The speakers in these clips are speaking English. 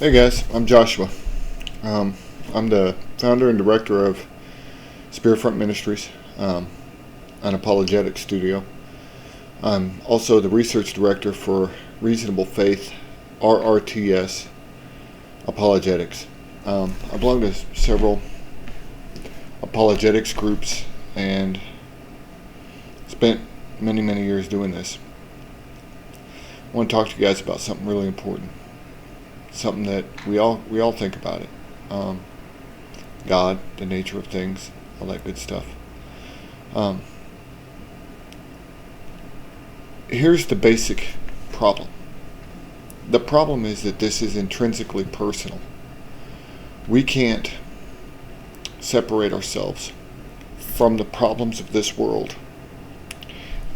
Hey guys, I'm Joshua. I'm the founder and director of SpearFront Ministries, an apologetic studio. I'm also the research director for Reasonable Faith, RRTS Apologetics. I belong to several apologetics groups and spent many years doing this. I want to talk to you guys about something really important. Something that we all think about it. God, the nature of things, all that good stuff. Here's the basic problem. The problem is that this is intrinsically personal. We can't separate ourselves from the problems of this world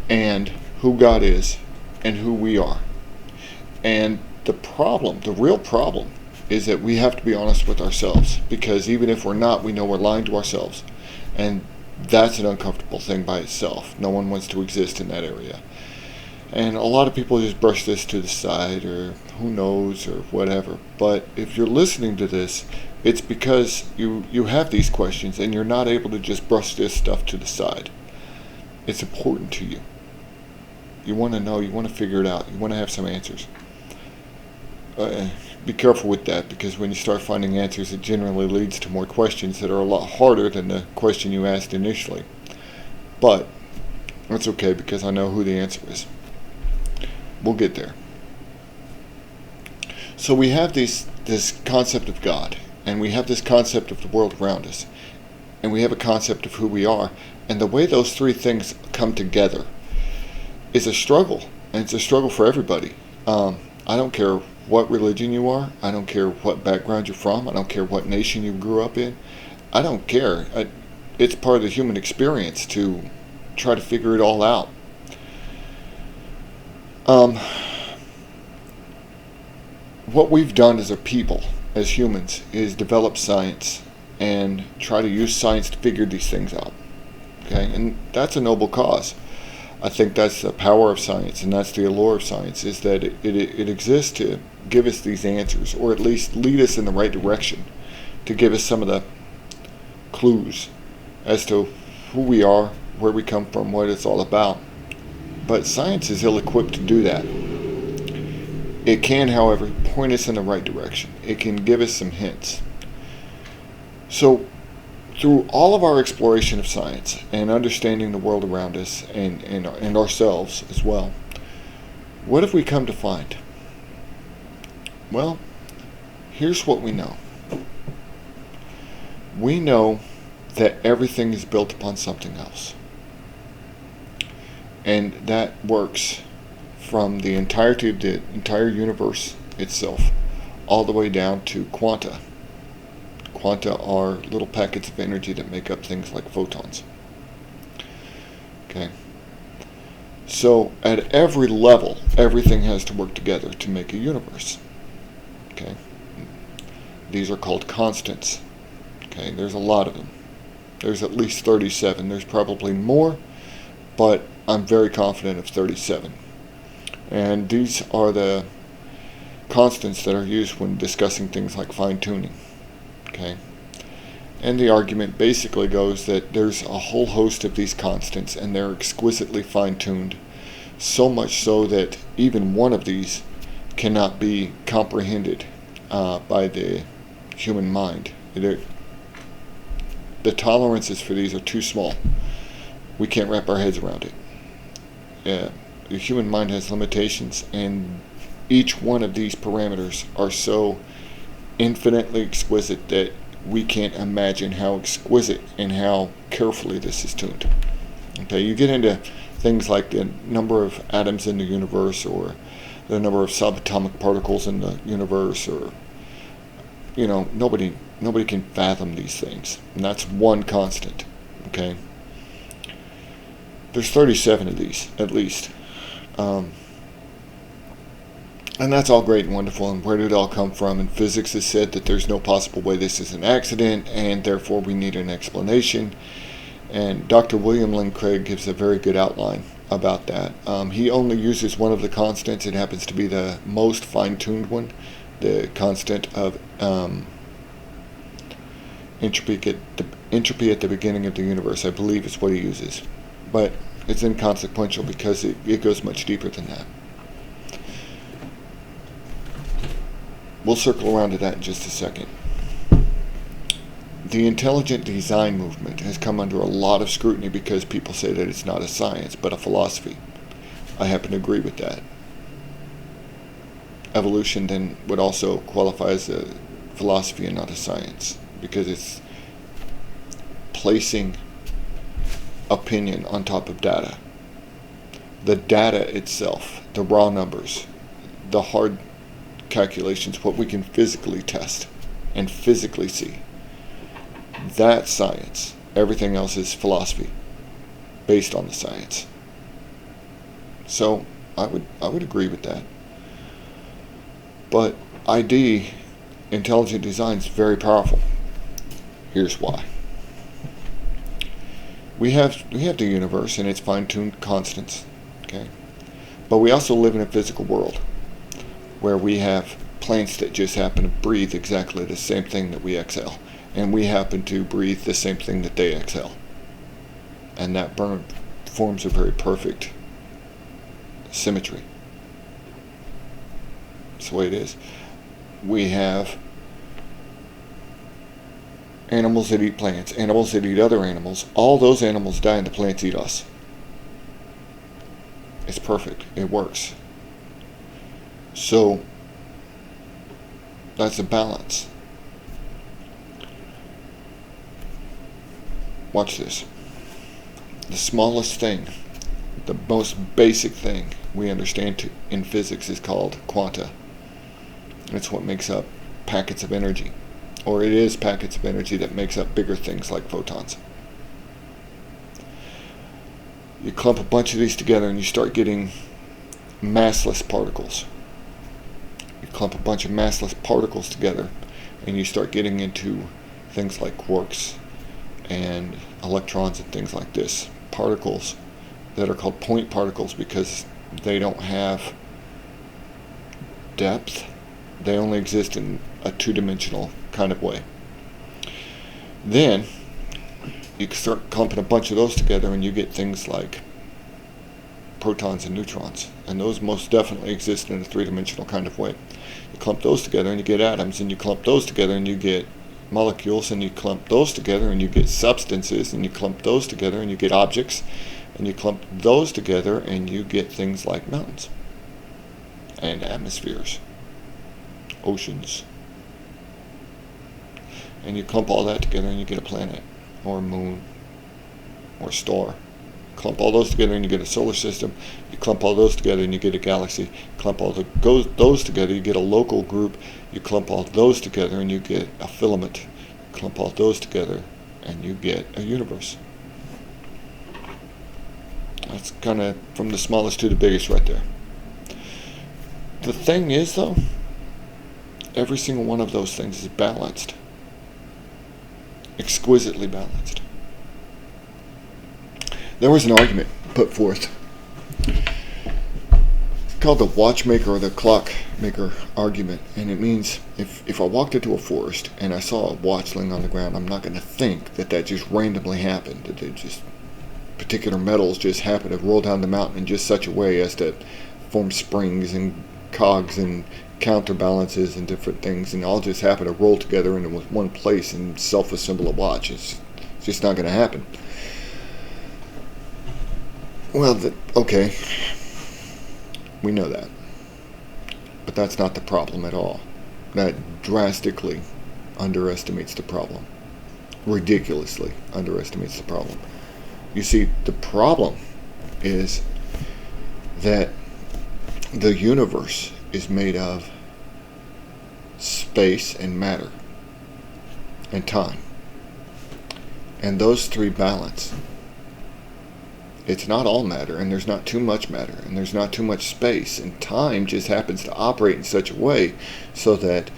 and who God is and who we are. And the real problem, is that we have to be honest with ourselves, because even if we're not, we know we're lying to ourselves. And that's an uncomfortable thing by itself. No one wants to exist in that area. And a lot of people just brush this to the side, or who knows, or whatever. But if you're listening to this, it's because you have these questions and you're not able to just brush this stuff to the side. It's important to you. You want to know, you want to figure it out, you want to have some answers. Be careful with that, because when you start finding answers, it generally leads to more questions that are a lot harder than the question you asked initially. But that's okay, because I know who the answer is. We'll get there. So we have this concept of God, and we have this concept of the world around us, and we have a concept of who we are, and the way those three things come together is a struggle, and it's a struggle for everybody. I don't care what religion you are. I don't care what background you're from. I don't care what nation you grew up in. I don't care. It's part of the human experience to try to figure it all out. What we've done as a people, as humans, is develop science and try to use science to figure these things out. Okay, and that's a noble cause. I think that's the power of science, and that's the allure of science, is that it exists to give us these answers, or at least lead us in the right direction, to give us some of the clues as to who we are, where we come from, what it's all about. But science is ill-equipped to do that. It can, however, point us in the right direction. It can give us some hints. So, through all of our exploration of science and understanding the world around us and ourselves as well, what have we come to find? Well, here's what we know. We know that everything is built upon something else. And that works from the entirety of the entire universe itself, all the way down to quanta. Quanta are little packets of energy that make up things like photons. Okay. So at every level, everything has to work together to make a universe. Okay. These are called constants. Okay. There's a lot of them. There's at least 37. There's probably more, but I'm very confident of 37. And these are the constants that are used when discussing things like fine-tuning. Okay. And the argument basically goes that there's a whole host of these constants, and they're exquisitely fine-tuned, so much so that even one of these cannot be comprehended by the human mind. The tolerances for these are too small. We can't wrap our heads around it. The human mind has limitations, and each one of these parameters are so infinitely exquisite that we can't imagine how exquisite and how carefully this is tuned. Okay, you get into things like the number of atoms in the universe, or the number of subatomic particles in the universe, or nobody can fathom these things, and that's one constant. Okay, there's 37 of these at least. And that's all great and wonderful, and where did it all come from? And physics has said that there's no possible way this is an accident, and therefore we need an explanation. And Dr. William Lane Craig gives a very good outline about that. He only uses one of the constants. It happens to be the most fine-tuned one, the constant of entropy at the beginning of the universe, I believe, is what he uses. But it's inconsequential because it goes much deeper than that. We'll circle around to that in just a second. The intelligent design movement has come under a lot of scrutiny because people say that it's not a science, but a philosophy. I happen to agree with that. Evolution then would also qualify as a philosophy and not a science, because it's placing opinion on top of data. The data itself, the raw numbers, the hard calculations, what we can physically test and physically see, that's science. Everything else is philosophy based on the science. So I would agree with that. But intelligent design, is very powerful. Here's why. We have the universe and its fine-tuned constants, okay? But we also live in a physical world where we have plants that just happen to breathe exactly the same thing that we exhale, and we happen to breathe the same thing that they exhale, and that forms a very perfect symmetry. That's the way it is. We have animals that eat plants, animals that eat other animals. All those animals die and the plants eat us. It's perfect. It works. So that's a balance. Watch this. The smallest thing, the most basic thing we understand in physics is called quanta. It's what makes up packets of energy. Or it is packets of energy that makes up bigger things like photons. You clump a bunch of these together and you start getting massless particles. You clump a bunch of massless particles together and you start getting into things like quarks and electrons and things like this. Particles that are called point particles because they don't have depth. They only exist in a two-dimensional kind of way. Then you start clumping a bunch of those together and you get things like protons and neutrons, and those most definitely exist in a three-dimensional kind of way. You clump those together and you get atoms, and you clump those together and you get molecules, and you clump those together and you get substances, and you clump those together and you get objects, and you clump those together and you get things like mountains and atmospheres, oceans. And you clump all that together and you get a planet or a moon or a star. Clump all those together and you get a solar system. You clump all those together and you get a galaxy. Clump all those together, you get a local group. You clump all those together and you get a filament. Clump all those together and you get a universe. That's kind of from the smallest to the biggest right there. The thing is, though, every single one of those things is balanced. Exquisitely balanced. There was an argument put forth called the watchmaker or the clockmaker argument, and it means if I walked into a forest and I saw a watch laying on the ground, I'm not going to think that just randomly happened, that it just particular metals just happen to roll down the mountain in just such a way as to form springs and cogs and counterbalances and different things, and all just happen to roll together into one place and self-assemble a watch. It's just not going to happen. Well, okay, we know that, but that's not the problem at all. That drastically underestimates the problem, ridiculously underestimates the problem. You see, the problem is that the universe is made of space and matter and time, and those three balance. It's not all matter, and there's not too much matter, and there's not too much space, and time just happens to operate in such a way so that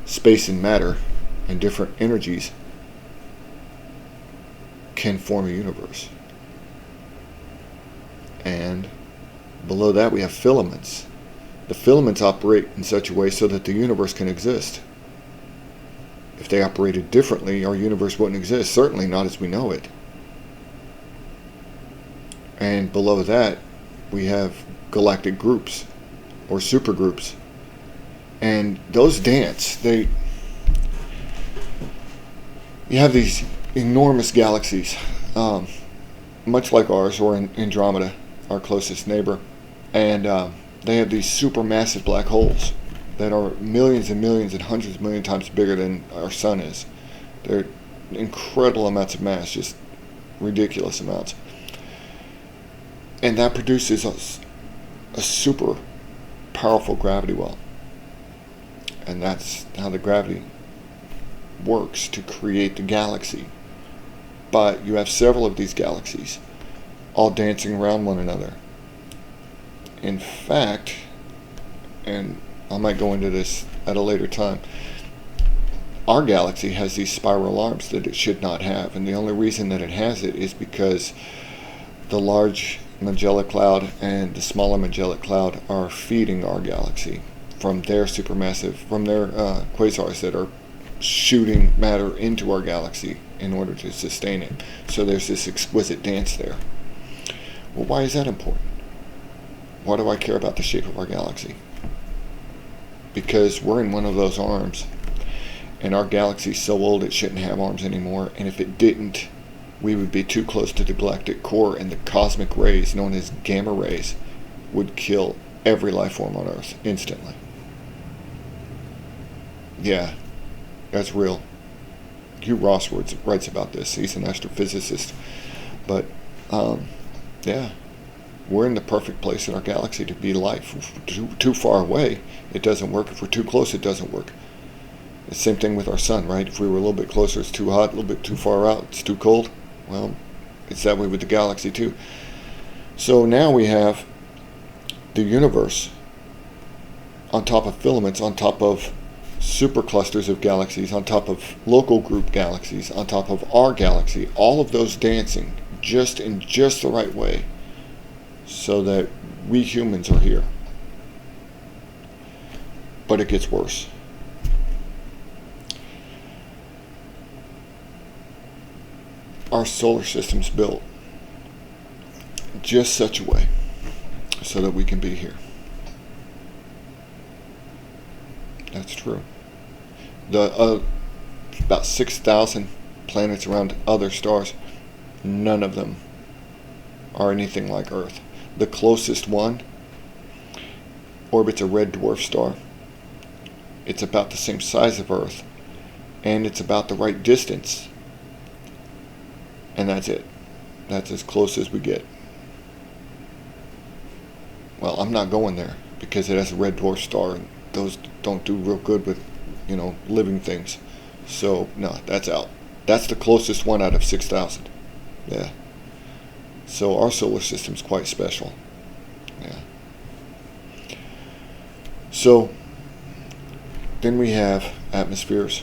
space and matter and different energies can form a universe. And below that we have filaments The filaments operate in such a way so that the universe can exist. If they operated differently, our universe wouldn't exist, certainly not as we know it. And below that, we have galactic groups, or supergroups. And those dance, you have these enormous galaxies, much like ours, or Andromeda, our closest neighbor. And they have these supermassive black holes that are millions and millions and hundreds of million times bigger than our sun is. They're incredible amounts of mass, just ridiculous amounts. And that produces a super powerful gravity well. And that's how the gravity works to create the galaxy. But you have several of these galaxies all dancing around one another. In fact, and I might go into this at a later time, our galaxy has these spiral arms that it should not have, and the only reason that it has it is because the large Magellan Cloud and the smaller Magellan Cloud are feeding our galaxy from their quasars that are shooting matter into our galaxy in order to sustain it. So there's this exquisite dance there. Well, why is that important? Why do I care about the shape of our galaxy? Because we're in one of those arms, and our galaxy's so old it shouldn't have arms anymore, and if it didn't, we would be too close to the galactic core, and the cosmic rays, known as gamma rays, would kill every life form on Earth instantly. Yeah, that's real. Hugh Ross writes about this. He's an astrophysicist. But, yeah, we're in the perfect place in our galaxy to be life. If we're too far away, it doesn't work. If we're too close, it doesn't work. The same thing with our sun, right? If we were a little bit closer, it's too hot. A little bit too far out, it's too cold. Well, it's that way with the galaxy too. So now we have the universe on top of filaments, on top of superclusters of galaxies, on top of local group galaxies, on top of our galaxy, all of those dancing just in just the right way so that we humans are here. But it gets worse. Our solar system's built just such a way so that we can be here. That's true. The about 6,000 planets around other stars, none of them are anything like Earth. The closest one orbits a red dwarf star. It's about the same size of Earth, and it's about the right distance. And that's it. That's as close as we get. Well, I'm not going there because it has a red dwarf star, and those don't do real good with, living things. So, no, that's out. That's the closest one out of 6,000. Yeah. So our solar system's quite special. Yeah. So, then we have atmospheres.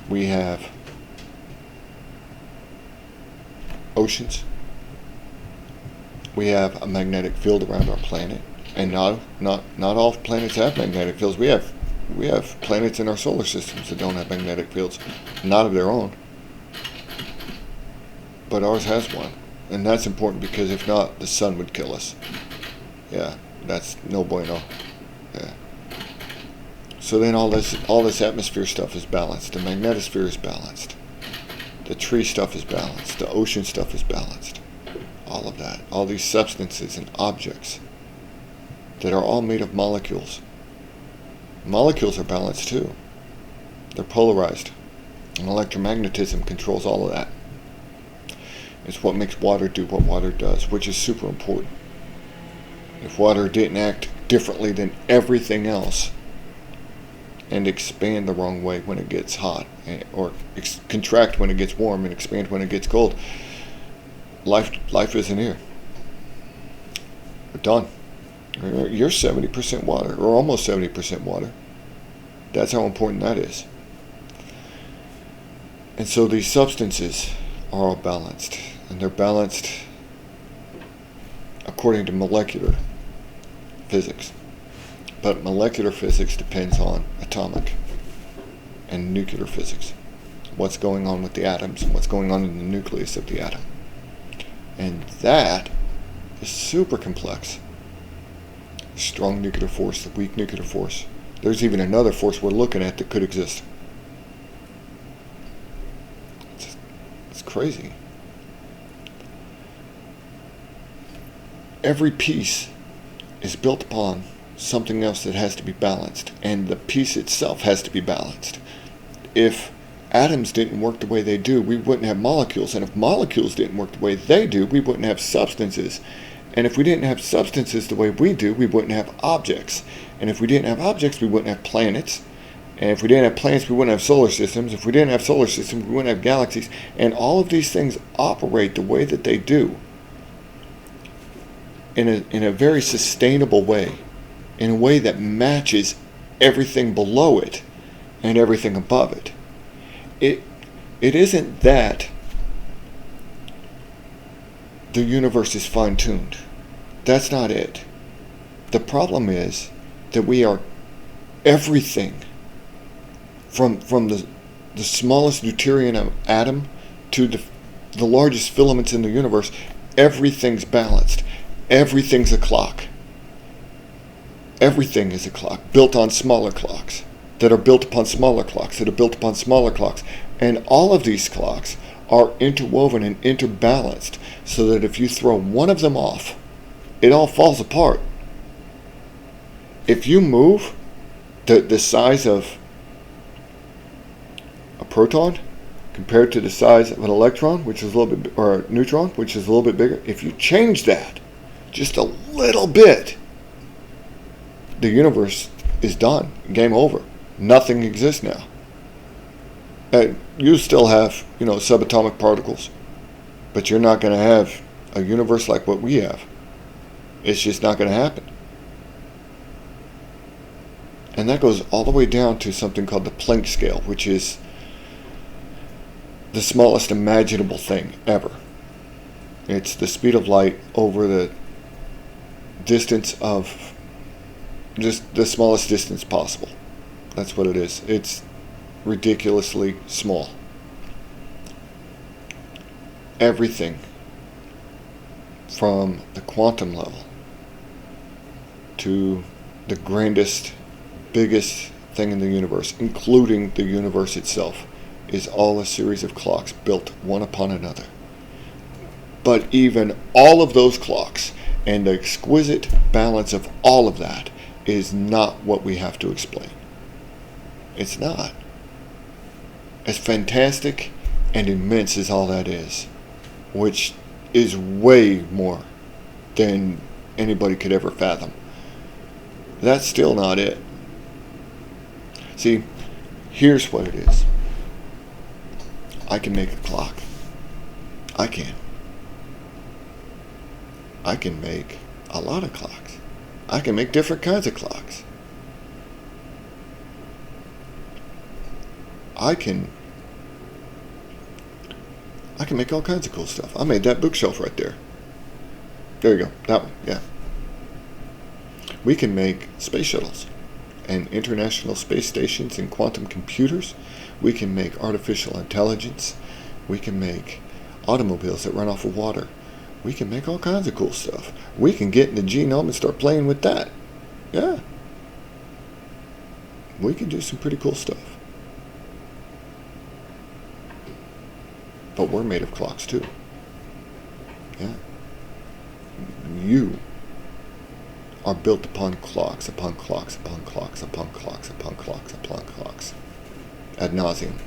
We have oceans. We have a magnetic field around our planet, and not all planets have magnetic fields. We have planets in our solar systems that don't have magnetic fields, not of their own, but ours has one, and that's important because if not, the sun would kill us. Yeah, that's no bueno. Yeah. So then all this atmosphere stuff is balanced. The magnetosphere is balanced. The tree stuff is balanced. The ocean stuff is balanced. All of that. All these substances and objects that are all made of molecules. Molecules are balanced too. They're polarized. And electromagnetism controls all of that. It's what makes water do what water does, which is super important. If water didn't act differently than everything else and expand the wrong way when it gets hot, or contract when it gets warm and expand when it gets cold, life isn't here. We're done. You're 70% water, or almost 70% water. That's how important that is. And so these substances are all balanced, and they're balanced according to molecular physics. But molecular physics depends on atomic and nuclear physics. What's going on with the atoms and what's going on in the nucleus of the atom. And that is super complex. Strong nuclear force, the weak nuclear force. There's even another force we're looking at that could exist. It's crazy. Every piece is built upon something else that has to be balanced, and the piece itself has to be balanced. If atoms didn't work the way they do, we wouldn't have molecules, and if molecules didn't work the way they do, we wouldn't have substances. And if we didn't have substances the way we do, we wouldn't have objects. And if we didn't have objects, we wouldn't have planets. And if we didn't have planets, we wouldn't have solar systems. If we didn't have solar systems, we wouldn't have galaxies. And all of these things operate the way that they do in a very sustainable way, in a way that matches everything below it and everything above it. It isn't that the universe is fine-tuned. That's not it. The problem is that we are everything from the smallest deuterium atom to the largest filaments in the universe. Everything's balanced. Everything's a clock. Everything is a clock built on smaller clocks that are built upon smaller clocks that are built upon smaller clocks. And all of these clocks are interwoven and interbalanced so that if you throw one of them off, it all falls apart. If you move the size of a proton compared to the size of an electron, which is a little bit, or a neutron, which is a little bit bigger, if you change that just a little bit, the universe is done. Game over. Nothing exists now. You still have, subatomic particles, but you're not going to have a universe like what we have. It's just not going to happen. And that goes all the way down to something called the Planck scale, which is the smallest imaginable thing ever. It's the speed of light over the distance of just the smallest distance possible. That's what it is. It's ridiculously small. Everything from the quantum level to the grandest, biggest thing in the universe, including the universe itself, is all a series of clocks built one upon another. But even all of those clocks and the exquisite balance of all of that is not what we have to explain. It's not. As fantastic and immense as all that is, which is way more than anybody could ever fathom, that's still not it. See, here's what it is. I can make a clock. I can make a lot of clocks. I can make different kinds of clocks. I can make all kinds of cool stuff. I made that bookshelf right there. There you go. That one. Yeah. We can make space shuttles and international space stations and quantum computers. We can make artificial intelligence. We can make automobiles that run off of water. We can make all kinds of cool stuff. We can get in the genome and start playing with that. Yeah. We can do some pretty cool stuff. But we're made of clocks too. Yeah. You are built upon clocks, upon clocks, upon clocks, upon clocks, upon clocks, upon clocks. Ad nauseum.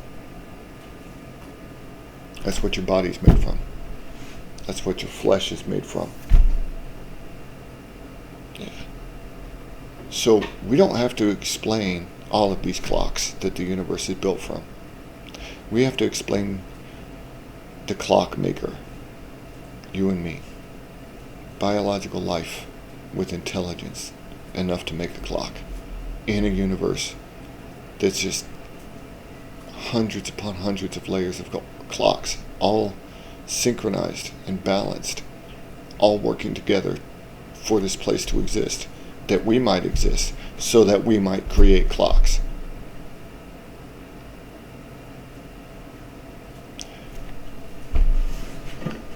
That's what your body's made from. That's what your flesh is made from. Yeah. So we don't have to explain all of these clocks that the universe is built from. We have to explain the clockmaker, you and me. Biological life with intelligence enough to make a clock in a universe that's just hundreds upon hundreds of layers of clocks, all synchronized and balanced, all working together for this place to exist. that we might exist, so that we might create clocks.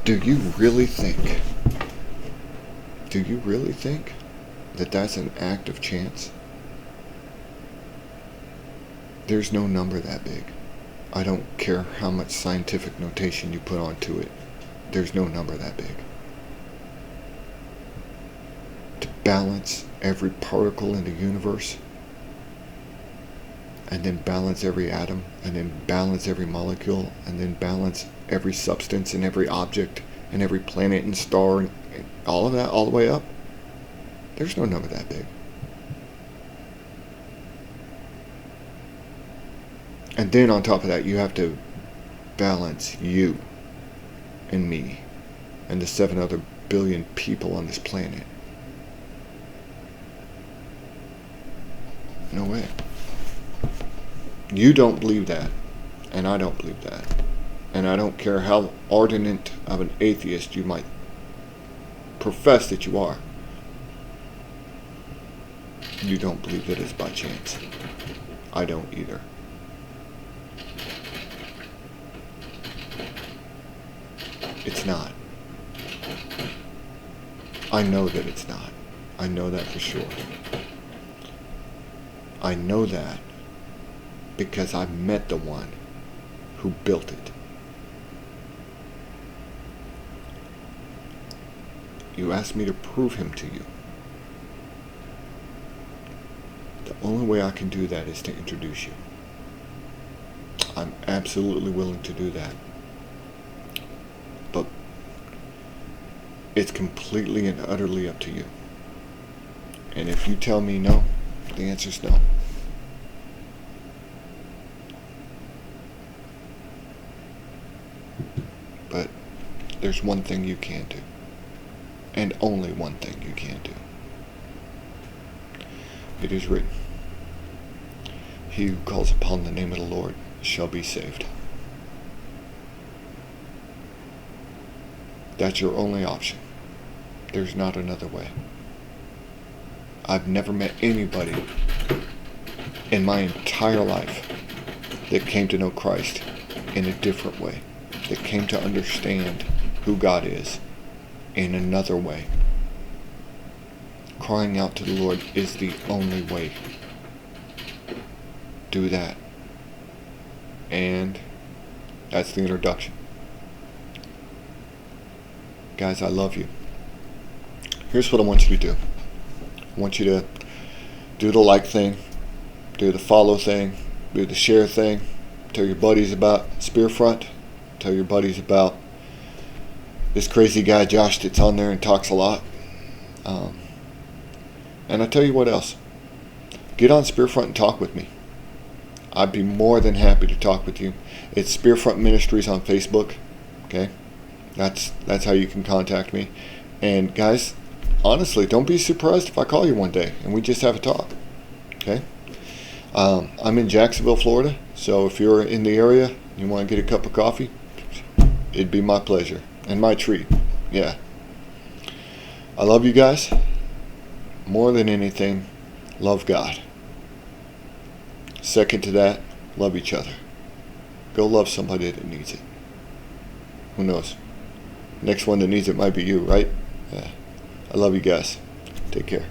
Do you really think that that's an act of chance? There's no number that big. I don't care how much scientific notation you put onto it. There's no number that big. To balance every particle in the universe, and then balance every atom, and then balance every molecule, and then balance every substance and every object and every planet and star and all of that all the way up, there's no number that big. And then on top of that, you have to balance you and me and the 7 other billion people on this planet. No way. You don't believe that, and I don't believe that. And I don't care how ardent of an atheist you might profess that you are. You don't believe that it's by chance. I don't either. It's not. I know that it's not. I know that for sure. I know that because I met the one who built it. You asked me to prove him to you. The only way I can do that is to introduce you. I'm absolutely willing to do that. But it's completely and utterly up to you. And if you tell me no, the answer's no. But there's one thing you can do. And only one thing you can do. It is written, he who calls upon the name of the Lord shall be saved. That's your only option. There's not another way. I've never met anybody in my entire life that came to know Christ in a different way, that came to understand who God is in another way. Crying out to the Lord is the only way. Do that. And that's the introduction. Guys, I love you. Here's what I want you to do. I want you to do the like thing, do the follow thing, do the share thing, tell your buddies about SpearFront, tell your buddies about this crazy guy Josh that's on there and talks a lot. And I tell you what else. Get on SpearFront and talk with me. I'd be more than happy to talk with you. It's SpearFront Ministries on Facebook. Okay? That's how you can contact me. And guys, honestly, don't be surprised if I call you one day and we just have a talk. Okay? I'm in Jacksonville, Florida. So if you're in the area and you want to get a cup of coffee, it'd be my pleasure. And my treat. Yeah. I love you guys. More than anything, love God. Second to that, love each other. Go love somebody that needs it. Who knows? Next one that needs it might be you, right? Yeah. I love you guys. Take care.